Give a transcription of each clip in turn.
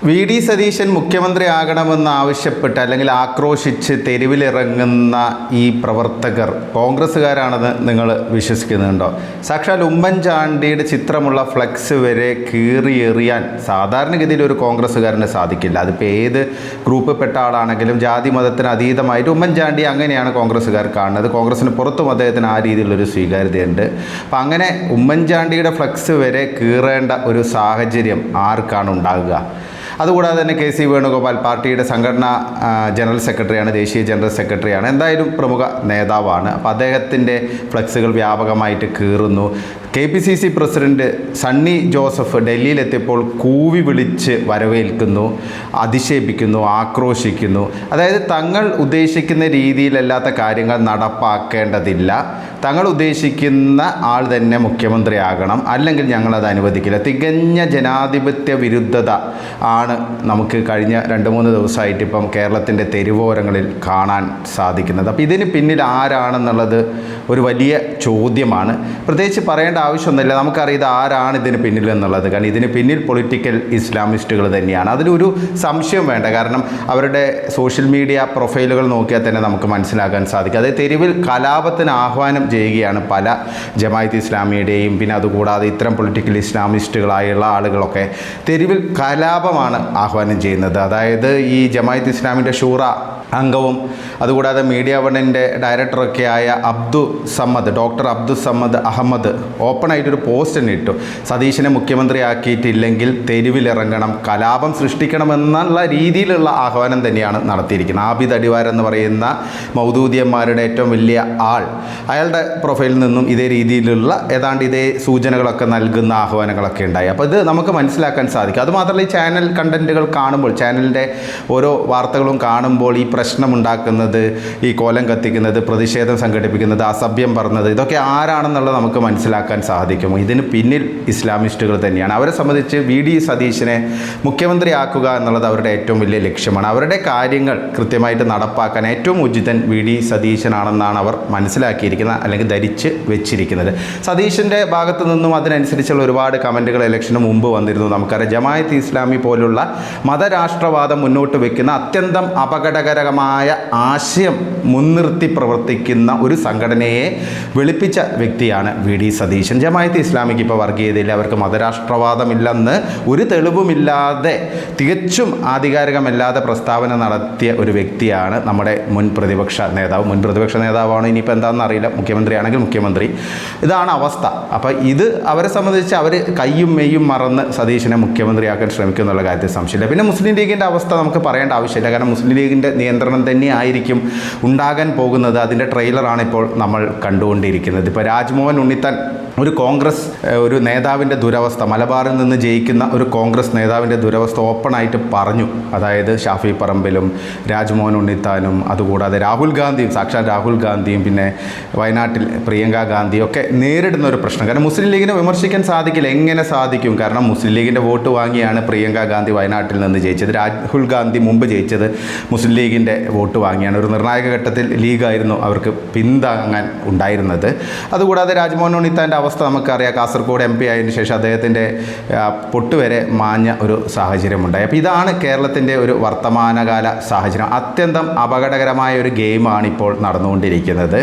V D Satheesan മുഖ്യമന്ത്രിയാകണമെന്ന് ആവശ്യപ്പെട്ട് അല്ലെങ്കിൽ ആക്രോശിച്ച് തെരുവിലിറങ്ങുന്ന ഈ പ്രവർത്തകർ കോൺഗ്രസ്സുകാരാണെന്ന് നിങ്ങൾ വിശ്വസിക്കുന്നുണ്ടോ? സാക്ഷാൽ ഉമ്മൻചാണ്ടിയുടെ ചിത്രമുള്ള ഫ്ലെക്സ് വരെ കീറിയെറിയാൻ സാധാരണഗതിയിൽ ഒരു കോൺഗ്രസ്സുകാരന് സാധിക്കില്ല. അതിപ്പോൾ ഏത് ഗ്രൂപ്പിൽപ്പെട്ട ആളാണെങ്കിലും ജാതി മതത്തിന് അതീതമായിട്ട് ഉമ്മൻചാണ്ടി അങ്ങനെയാണ് കോൺഗ്രസ്സുകാർ കാണുന്നത്. കോൺഗ്രസ്സിന് പുറത്തും അദ്ദേഹത്തിന് ആ രീതിയിലുള്ളൊരു സ്വീകാര്യതയുണ്ട്. അപ്പം അങ്ങനെ ഉമ്മൻചാണ്ടിയുടെ ഫ്ലെക്സ് വരെ കീറേണ്ട ഒരു സാഹചര്യം ആർക്കാണ് ഉണ്ടാകുക? അതുകൂടാതെ തന്നെ കെ സി വേണുഗോപാൽ പാർട്ടിയുടെ സംഘടനാ ജനറൽ സെക്രട്ടറിയാണ്, ദേശീയ ജനറൽ സെക്രട്ടറിയാണ്, എന്തായാലും പ്രമുഖ നേതാവാണ്. അപ്പോൾ അദ്ദേഹത്തിൻ്റെ ഫ്ലെക്സുകൾ വ്യാപകമായിട്ട് കീറുന്നു. KPCC പ്രസിഡന്റ് സണ്ണി ജോസഫ് ഡൽഹിയിലെത്തിയപ്പോൾ കൂവി വിളിച്ച് വരവേൽക്കുന്നു, അധിക്ഷേപിക്കുന്നു, ആക്രോശിക്കുന്നു. അതായത് തങ്ങൾ ഉദ്ദേശിക്കുന്ന രീതിയിലല്ലാത്ത കാര്യങ്ങൾ നടപ്പാക്കേണ്ടതില്ല, തങ്ങൾ ഉദ്ദേശിക്കുന്ന ആൾ തന്നെ മുഖ്യമന്ത്രിയാകണം, അല്ലെങ്കിൽ ഞങ്ങളത് അനുവദിക്കില്ല. തികഞ്ഞ ജനാധിപത്യ വിരുദ്ധത ആണ് നമുക്ക് കഴിഞ്ഞ 2-3 ദിവസമായിട്ട് ഇപ്പം കേരളത്തിൻ്റെ തെരുവോരങ്ങളിൽ കാണാൻ സാധിക്കുന്നത്. അപ്പോൾ ഇതിന് പിന്നിൽ ആരാണെന്നുള്ളത് ഒരു വലിയ ചോദ്യമാണ്. പ്രത്യേകിച്ച് പറയേണ്ട ആവശ്യമൊന്നുമില്ല, നമുക്കറിയാം ആരാണ് ഇതിന് പിന്നിൽ എന്നുള്ളത്. കാരണം ഇതിന് പിന്നിൽ പൊളിറ്റിക്കൽ ഇസ്ലാമിസ്റ്റുകൾ തന്നെയാണ്, അതിലൊരു സംശയം വേണ്ട. കാരണം അവരുടെ സോഷ്യൽ മീഡിയ പ്രൊഫൈലുകൾ നോക്കിയാൽ തന്നെ നമുക്ക് മനസ്സിലാക്കാൻ സാധിക്കും. അതായത് തെരുവിൽ കലാപത്തിന് ആഹ്വാനം ചെയ്യുകയാണ് പല ജമാഅത്ത് ഇസ്ലാമിയുടെയും. പിന്നെ അതുകൂടാതെ ഇത്തരം പൊളിറ്റിക്കൽ ഇസ്ലാമിസ്റ്റുകളായുള്ള ആളുകളൊക്കെ തെരുവിൽ കലാപമാണ് ആഹ്വാനം ചെയ്യുന്നത്. അതായത് ഈ ജമാഅത്ത് ഇസ്ലാമിൻ്റെ ഷൂറ അംഗവും അതുകൂടാതെ മീഡിയ വണ്ണിൻ്റെ ഡയറക്ടറൊക്കെ ആയ ഡോക്ടർ അബ്ദുൽ സമദ് അഹമ്മദ് ഓപ്പണായിട്ടൊരു പോസ്റ്റ് തന്നെ ഇട്ടു. സതീശനെ മുഖ്യമന്ത്രിയാക്കിയിട്ടില്ലെങ്കിൽ തെരുവിലിറങ്ങണം, കലാപം സൃഷ്ടിക്കണമെന്നുള്ള രീതിയിലുള്ള ആഹ്വാനം തന്നെയാണ് നടത്തിയിരിക്കുന്നത്. ആബിദ് അടിവാർ എന്ന് പറയുന്ന മൗദൂദിയന്മാരുടെ ഏറ്റവും വലിയ ആൾ, അയാളുടെ പ്രൊഫൈലിൽ നിന്നും ഇതേ രീതിയിലുള്ള ഏതാണ്ട് ഇതേ സൂചനകളൊക്കെ നൽകുന്ന ആഹ്വാനങ്ങളൊക്കെ ഉണ്ടായി. അപ്പോൾ ഇത് നമുക്ക് മനസ്സിലാക്കാൻ സാധിക്കും. അതുമാത്രമല്ല, ഈ ചാനൽ കണ്ടൻറ്റുകൾ കാണുമ്പോൾ, ചാനലിൻ്റെ ഓരോ വാർത്തകളും കാണുമ്പോൾ ഈ പ്രശ്നമുണ്ടാക്കുന്നത്, ഈ കോലം കത്തിക്കുന്നത്, പ്രതിഷേധം സംഘടിപ്പിക്കുന്നത്, അസഭ്യം പറഞ്ഞത്, ഇതൊക്കെ ആരാണെന്നുള്ളത് നമുക്ക് മനസ്സിലാക്കാൻ സാധിക്കും. ഇതിന് പിന്നിൽ ഇസ്ലാമിസ്റ്റുകൾ തന്നെയാണ്. അവരെ സംബന്ധിച്ച് വി ഡി സതീശനെ മുഖ്യമന്ത്രിയാക്കുക എന്നുള്ളത് അവരുടെ ഏറ്റവും വലിയ ലക്ഷ്യമാണ്. അവരുടെ കാര്യങ്ങൾ കൃത്യമായിട്ട് നടപ്പാക്കാൻ ഏറ്റവും ഉചിതൻ വി ഡി സതീശനാണെന്നാണ് അവർ മനസ്സിലാക്കിയിരിക്കുന്നത്, അല്ലെങ്കിൽ ധരിച്ച് വെച്ചിരിക്കുന്നത്. സതീശൻ്റെ ഭാഗത്തു നിന്നും അതിനനുസരിച്ചുള്ള ഒരുപാട് കമൻറ്റുകൾ ഇലക്ഷന് മുമ്പ് വന്നിരുന്നു. നമുക്കറിയാം, ജമാഅത്ത് ഇസ്ലാമി പോലുള്ള മതരാഷ്ട്രവാദം മുന്നോട്ട് വെക്കുന്ന അത്യന്തം അപകടകരമായ ആശയം മുൻനിർത്തി പ്രവർത്തിക്കുന്ന ഒരു സംഘടനയെ വെളുപ്പിച്ച വ്യക്തിയാണ് വി ഡി സതീശൻ. ജമാഅത്ത് ഇസ്ലാമിക്ക് ഇപ്പോൾ വർഗീയതയില്ല, അവർക്ക് മതരാഷ്ട്രവാദമില്ലെന്ന് ഒരു തെളിവുമില്ലാതെ, തികച്ചും ആധികാരികമല്ലാതെ പ്രസ്താവന നടത്തിയ ഒരു വ്യക്തിയാണ് നമ്മുടെ മുൻ പ്രതിപക്ഷ നേതാവാണ്. ഇനിയിപ്പോൾ എന്താണെന്ന് അറിയില്ല, മുഖ്യമന്ത്രിയാണെങ്കിൽ മുഖ്യമന്ത്രി. ഇതാണ് അവസ്ഥ. അപ്പോൾ ഇത് അവരെ സംബന്ധിച്ച് അവർ കയ്യും മെയ്യും മറന്ന് സതീശനെ മുഖ്യമന്ത്രിയാക്കാൻ ശ്രമിക്കും എന്നുള്ള കാര്യത്തിൽ സംശയമില്ല. പിന്നെ മുസ്ലിം ലീഗിൻ്റെ അവസ്ഥ നമുക്ക് പറയേണ്ട ആവശ്യമില്ല. കാരണം മുസ്ലിം ലീഗിൻ്റെ നിയന്ത്രണം തന്നെയായിരിക്കും ഉണ്ടാകാൻ പോകുന്നത്. അതിൻ്റെ ട്രെയിലറാണ് ഇപ്പോൾ നമ്മൾ കണ്ടുകൊണ്ടിരിക്കുന്നത്. ഇപ്പോൾ രാജ്മോഹൻ ഉണ്ണിത്താൻ ഒരു നേതാവിൻ്റെ ദുരവസ്ഥ, മലബാറിൽ നിന്ന് ജയിക്കുന്ന ഒരു കോൺഗ്രസ് നേതാവിൻ്റെ ദുരവസ്ഥ ഓപ്പണായിട്ട് പറഞ്ഞു. അതായത് ഷാഫി പറമ്പിലും രാജ്മോഹൻ ഉണ്ണിത്താനും അതുകൂടാതെ സാക്ഷാൽ രാഹുൽ ഗാന്ധിയും പിന്നെ വയനാട്ടിൽ പ്രിയങ്ക ഗാന്ധിയും ഒക്കെ നേരിടുന്ന ഒരു പ്രശ്നം. കാരണം മുസ്ലിം ലീഗിനെ വിമർശിക്കാൻ സാധിക്കില്ല. എങ്ങനെ സാധിക്കും? കാരണം മുസ്ലിം ലീഗിൻ്റെ വോട്ട് വാങ്ങിയാണ് പ്രിയങ്ക ഗാന്ധി വയനാട്ടിൽ നിന്ന് ജയിച്ചത്. രാഹുൽ ഗാന്ധി മുമ്പ് ജയിച്ചത് മുസ്ലിം ലീഗിൻ്റെ വോട്ട് വാങ്ങിയാണ്. ഒരു നിർണായക ഘട്ടത്തിൽ ലീഗായിരുന്നു അവർക്ക് പിന്താങ്ങാൻ ഉണ്ടായിരുന്നത്. അതുകൂടാതെ രാജ്മോഹൻ ഉണ്ണിത്താൻ്റെ അവസ്ഥ നമുക്കറിയാം. കാസർഗോഡ് MP ആയതിനു ശേഷം അദ്ദേഹത്തിൻ്റെ പൊട്ടുവരെ മാഞ്ഞ ഒരു സാഹചര്യമുണ്ടായി. അപ്പോൾ ഇതാണ് കേരളത്തിൻ്റെ ഒരു വർത്തമാനകാല സാഹചര്യം. അത്യന്തം അപകടകരമായ ഒരു ഗെയിമാണ് ഇപ്പോൾ നടന്നുകൊണ്ടിരിക്കുന്നത്.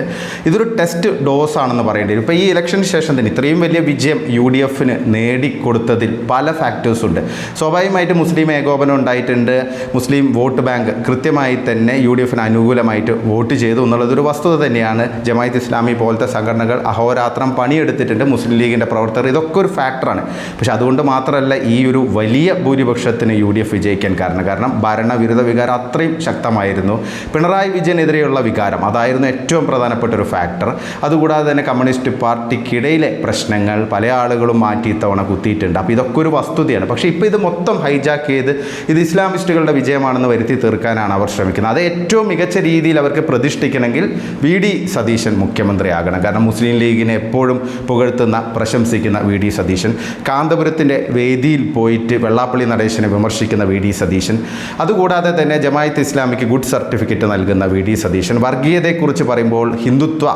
ഇതൊരു ടെസ്റ്റ് ഡോസ് ആണെന്ന് പറയേണ്ടി വരും. ഇപ്പോൾ ഈ ഇലക്ഷന് ശേഷം തന്നെ ഇത്രയും വലിയ വിജയം UDF നേടിക്കൊടുത്തതിൽ പല ഫാക്ടേഴ്സ് ഉണ്ട്. സ്വാഭാവികമായിട്ട് മുസ്ലിം ഏകോപനം ഉണ്ടായിട്ടുണ്ട്. മുസ്ലിം വോട്ട് ബാങ്ക് കൃത്യമായി തന്നെ UDF അനുകൂലമായിട്ട് വോട്ട് ചെയ്തു എന്നുള്ളതൊരു വസ്തുത തന്നെയാണ്. ജമാഅത്ത് ഇസ്ലാമി പോലത്തെ സംഘടനകൾ അഹോരാത്രം പണിയെടുത്തിട്ടുണ്ട്, മുസ്ലിം ലീഗിൻ്റെ പ്രവർത്തകർ, ഇതൊക്കെ ഒരു ഫാക്ടറാണ്. പക്ഷെ അതുകൊണ്ട് മാത്രമല്ല ഈ ഒരു വലിയ ഭൂരിപക്ഷത്തിന് UDF വിജയിക്കാൻ കാരണം ഭരണവിരുദ്ധ വികാരം അത്രയും ശക്തമായിരുന്നു. പിണറായി വിജയനെതിരെയുള്ള വികാരം അതായിരുന്നു ഏറ്റവും പ്രധാനപ്പെട്ട ഒരു ഫാക്ടർ. അതുകൂടാതെ തന്നെ കമ്മ്യൂണിസ്റ്റ് പാർട്ടിക്കിടയിലെ പ്രശ്നങ്ങൾ പല ആളുകളും മാറ്റി ഇത്തവണ കുത്തിയിട്ടുണ്ട്. അപ്പോൾ ഇതൊക്കെ ഒരു വസ്തുതയാണ്. പക്ഷേ ഇപ്പോൾ ഇത് മൊത്തം ഹൈജാക്ക് ചെയ്ത് ഇത് ഇസ്ലാമിസ്റ്റുകളുടെ വിജയമാണെന്ന് വരുത്തി തീർക്കാനാണ് അവർ ശ്രമിക്കുന്നത്. അത് ഏറ്റവും മികച്ച രീതിയിൽ അവർക്ക് പ്രതിഷ്ഠിക്കണമെങ്കിൽ വി ഡി സതീശൻ മുഖ്യമന്ത്രിയാകണം. കാരണം മുസ്ലിം ലീഗിനെ എപ്പോഴും പ്രശംസിക്കുന്ന വി ഡി സതീശൻ, കാന്തപുരത്തിൻ്റെ വേദിയിൽ പോയിട്ട് വെള്ളാപ്പള്ളി നടേശനെ വിമർശിക്കുന്ന വി ഡി സതീശൻ, അതുകൂടാതെ തന്നെ ജമാഅത്ത് ഇസ്ലാമിക്ക് ഗുഡ് സർട്ടിഫിക്കറ്റ് നൽകുന്ന വി ഡി സതീശൻ, വർഗീയതയെക്കുറിച്ച് പറയുമ്പോൾ ഹിന്ദുത്വ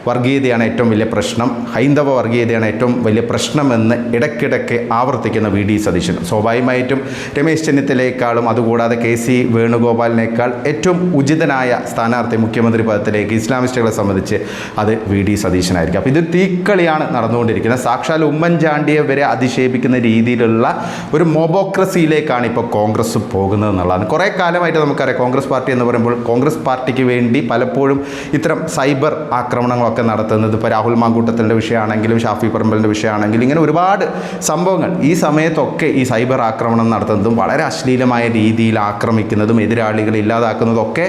വർഗീയതയാണ് ഏറ്റവും വലിയ പ്രശ്നം, ഹൈന്ദവ വർഗീയതയാണ് ഏറ്റവും വലിയ പ്രശ്നമെന്ന് ഇടയ്ക്കിടയ്ക്ക് ആവർത്തിക്കുന്ന വി ഡി സതീശൻ. സ്വാഭാവികമായിട്ടും രമേശ് ചെന്നിത്തലയേക്കാളും അതുകൂടാതെ കെ സി വേണുഗോപാലിനേക്കാൾ ഏറ്റവും ഉചിതനായ സ്ഥാനാർത്ഥി മുഖ്യമന്ത്രി പദത്തിലേക്ക് ഇസ്ലാമിസ്റ്റുകളെ സംബന്ധിച്ച് അത് വി ഡി സതീശനായിരിക്കും. അപ്പോൾ ഇത് തീക്കളിയാണ് നടന്നുകൊണ്ടിരിക്കുന്നത്. സാക്ഷാൽ ഉമ്മൻചാണ്ടിയെ വരെ അധിക്ഷേപിക്കുന്ന രീതിയിലുള്ള ഒരു മോബോക്രസിയിലേക്കാണ് ഇപ്പോൾ കോൺഗ്രസ് പോകുന്നത് എന്നുള്ളതാണ്. കുറേ കാലമായിട്ട് നമുക്കറിയാം കോൺഗ്രസ് പാർട്ടി എന്ന് പറയുമ്പോൾ കോൺഗ്രസ് പാർട്ടിക്ക് വേണ്ടി പലപ്പോഴും ഇത്തരം സൈബർ ആക്രമണങ്ങളൊക്കെ നടത്തുന്നത്, ഇപ്പോൾ രാഹുൽ മാങ്കൂട്ടത്തിൻ്റെ വിഷയമാണെങ്കിലും ഷാഫി പറമ്പലിൻ്റെ വിഷയമാണെങ്കിലും ഇങ്ങനെ ഒരുപാട് സംഭവങ്ങൾ ഈ സമയത്തൊക്കെ ഈ സൈബർ ആക്രമണം നടത്തുന്നതും വളരെ അശ്ലീലമായ രീതിയിൽ ആക്രമിക്കുന്നതും എതിരാളികളെ ഇല്ലാതാക്കുന്നതും ഒക്കെ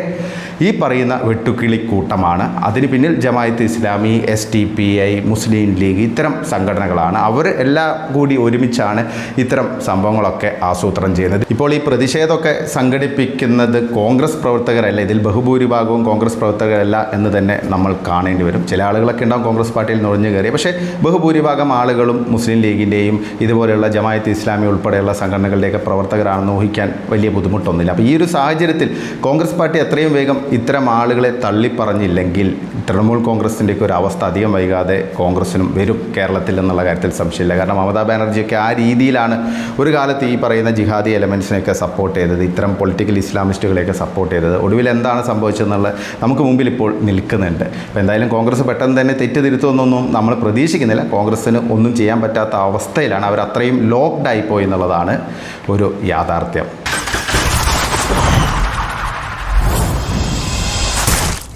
ഈ പറയുന്ന വെട്ടുക്കിളി കൂട്ടമാണ്. അതിന് പിന്നിൽ ജമായത്ത് ഇസ്ലാമി, SDPI, മുസ്ലിം ലീഗ് ഇത്തരം സംഘടനകളാണ്. അവർ എല്ലാം കൂടി ഒരുമിച്ചാണ് ഇത്തരം സംഭവങ്ങളൊക്കെ ആസൂത്രണം ചെയ്യുന്നത്. ഇപ്പോൾ ഈ പ്രതിഷേധമൊക്കെ സംഘടിപ്പിക്കുന്നത് കോൺഗ്രസ് പ്രവർത്തകരല്ല, ഇതിൽ ബഹുഭൂരിഭാഗവും കോൺഗ്രസ് പ്രവർത്തകരല്ല എന്ന് തന്നെ നമ്മൾ കാണേണ്ടി വരും. ചില ആളുകളൊക്കെ ഉണ്ടാവും കോൺഗ്രസ് പാർട്ടിയിൽ നുഴഞ്ഞു കയറി, പക്ഷേ ബഹുഭൂരിഭാഗം ആളുകളും മുസ്ലിം ലീഗിൻ്റെയും ഇതുപോലെയുള്ള ജമായത്ത് ഇസ്ലാമി ഉൾപ്പെടെയുള്ള സംഘടനകളുടെയൊക്കെ പ്രവർത്തകരാണെന്ന് ഊഹിക്കാൻ വലിയ ബുദ്ധിമുട്ടൊന്നുമില്ല. അപ്പോൾ ഈ ഒരു സാഹചര്യത്തിൽ കോൺഗ്രസ് പാർട്ടി എത്രയും വേഗം ഇത്തരം ആളുകളെ തള്ളിപ്പറഞ്ഞില്ലെങ്കിൽ തൃണമൂൽ കോൺഗ്രസിൻ്റെയൊക്കെ ഒരു അവസ്ഥ അധികം വൈകാതെ കോൺഗ്രസിനും വരും കേരളത്തിൽ എന്നുള്ള കാര്യത്തിൽ സംശയമില്ല. കാരണം മമതാ ബാനർജിയൊക്കെ ആ രീതിയിലാണ് ഒരു കാലത്ത് ഈ പറയുന്ന ജിഹാദി എലമെൻസിനെയൊക്കെ സപ്പോർട്ട് ചെയ്തത്, ഇത്തരം പൊളിറ്റിക്കൽ ഇസ്ലാമിസ്റ്റുകളെയൊക്കെ സപ്പോർട്ട് ചെയ്തത്. ഒടുവിൽ എന്താണ് സംഭവിച്ചതെന്നുള്ളത് നമുക്ക് മുമ്പിൽ ഇപ്പോൾ നിൽക്കുന്നുണ്ട്. അപ്പോൾ എന്തായാലും കോൺഗ്രസ് പെട്ടെന്ന് തന്നെ തെറ്റ് തിരുത്തുമെന്നൊന്നും നമ്മൾ പ്രതീക്ഷിക്കുന്നില്ല. കോൺഗ്രസ്സിന് ഒന്നും ചെയ്യാൻ പറ്റാത്ത അവസ്ഥയിലാണ്, അവർ അത്രയും ലോക്ക്ഡ് ആയിപ്പോയി എന്നുള്ളതാണ് ഒരു യാഥാർത്ഥ്യം.